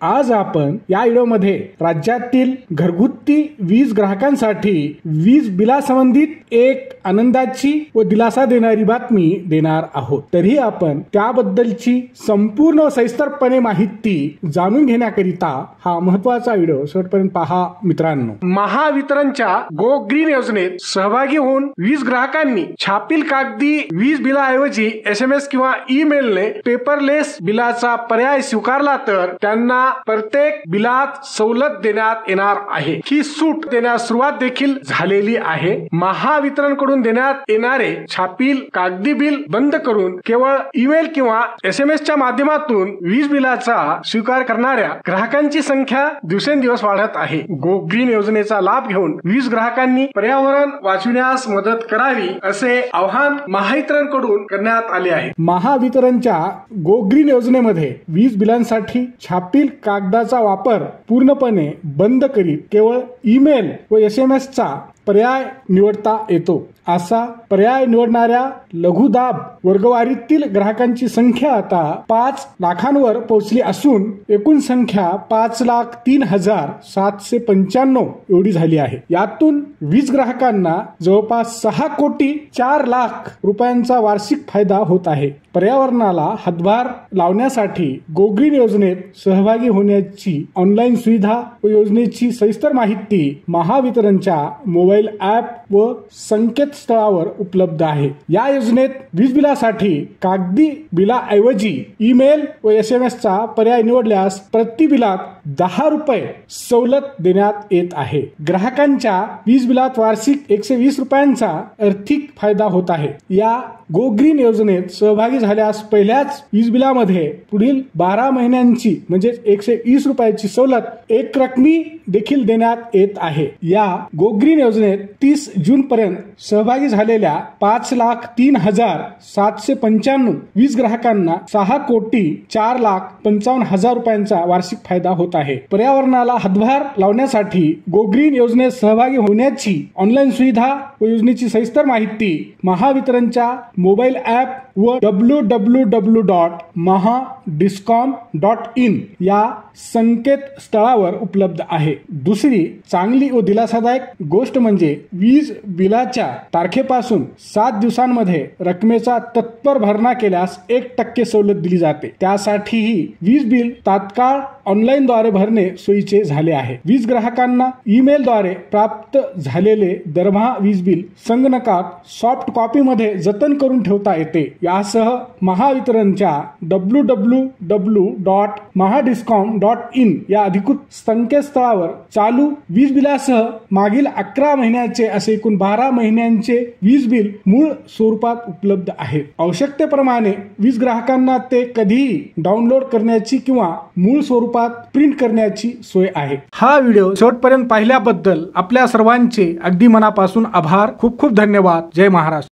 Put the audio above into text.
आज आपण या व्हिडिओमध्ये राज्यातील घरगुती वीज ग्राहकांसाठी वीज बिलासंबंधित एक आनंदाची व दिलासा देणारी बातमी देणार आहोत। तरी आपण त्याबद्दलची संपूर्ण व सविस्तरपणे माहिती जाणून घेण्याकरिता हा महत्त्वाचा व्हिडिओ शेवटपर्यंत पहा मित्रांनो। महावितरणच्या गो ग्रीन योजनेत सहभागी होऊन वीज ग्राहकांनी छापील कागदी वीज बिलाऐवजी SMS किंवा ईमेलने पेपरलेस बिलाचा पर्याय स्वीकारला तर त्यांना प्रत्येक बिलात सवलत देण्यात येणार आहे। ही सूट देण्यास सुरुवात देखील झालेली आहे। महावितरणकडून देण्यात येणारे छापील कागदी बिल बंद करून केवळ ईमेल किंवा SMS माध्यमातून वीज बिलाचा स्वीकार करणाऱ्या ग्राहकांची संख्या दिवसेंदिवस वाढत आहे। गो ग्रीन योजनेचा लाभ घेऊन वीज ग्राहकांनी पर्यावरण वाचविण्यास मदत करावी असे आवाहन महावितरणकडून करण्यात आले आहे। महावितरणच्या गो ग्रीन योजनेमध्ये वीज बिलांसाठी छापील कागदाचा वापर पूर्णपणे बंद करीत केवळ ईमेल व SMS चा पर्याय निवडता येतो। असा पर्याय निवडणाऱ्या लघुदाब वर्गवारीतील ग्राहकांची संख्या आता 5 लाखांवर पोहोचली असून एकूण संख्या 5,03,795 एवढी झाली आहे। यातून वीज ग्राहकांना जवळपास 6,04,00,000 रुपयांचा वार्षिक फायदा होत आहे। पर्यावरणाला हातभार लावण्यासाठी गो ग्रीन योजनेत सहभागी होण्याची ऑनलाईन सुविधा व योजनेची सविस्तर माहिती महावितरणच्या मोबाईल ॲप व संकेतस्थळावर उपलब्ध आहे। या योजनेत वीज बिलासाठी कागदी बिलाऐवजी ईमेल व SMS चा पर्याय निवडल्यास प्रति बिलात 10 रुपये सवलत देण्यात येत आहे। ग्राहकांच्या वीज बिलात वार्षिक 120 रुपयांचा आर्थिक फायदा होत आहे। या गो ग्रीन योजनेत सहभागी झाल्यास पहिल्याच वीज बिलामध्ये पुढील 12 महिन्यांची म्हणजे 120 रुपयाची सवलत एक रकमी देखील देण्यात येत आहे। या गो ग्रीन योजनेत 30 जून पर्यंत सहभागी झालेल्या 5,03,795 वीज ग्राहकांना 6,04,55,000 रुपयांचा वार्षिक फायदा होत आहे। पर्यावरणाला हातभार लावण्यासाठी गो ग्रीन योजनेत सहभागी होण्याची ऑनलाईन सुविधा व योजनेची सविस्तर माहिती महावितरणच्या मोबाईल ॲप व www.mahadiscom.in या संकेतस्थळावर उपलब्ध आहे। दुसरी चांगली व दिलासादायक गोष्ट म्हणजे वीज बिलाच्या तारखेपासून 7 दिवसांमध्ये रकमेचा तत्पर भरणा केल्यास 1% सवलत दिली जाते। त्यासाठीही वीज बिल तात्काळ ऑनलाईन द्वारे भरणे सोयीचे झाले आहे। वीज ग्राहकांना ईमेल द्वारे प्राप्त झालेले दरमहा वीज बिल संगणकात सॉफ्ट कॉपी मध्ये जतन करून ठेवता येते। यासह महावितरणच्या www.mahadiscom.in या अधिकृत संकेतस्थळावर चालू वीज बिलासह मागील 11 महिन्याचे असे एकूण 12 महिन्यांचे वीज बिल मूळ स्वरूपात उपलब्ध आहे। आवश्यकतेप्रमाणे वीज ग्राहकांना ते कधीही डाउनलोड करण्याची किंवा मूळ स्वरूपात प्रिंट करण्याची सोय आहे। हा व्हिडिओ शेवटपर्यंत पाहिल्याबद्दल आपल्या सर्वांचे अगदी मनापासून आभार। खूप खूप धन्यवाद। जय महाराष्ट्र।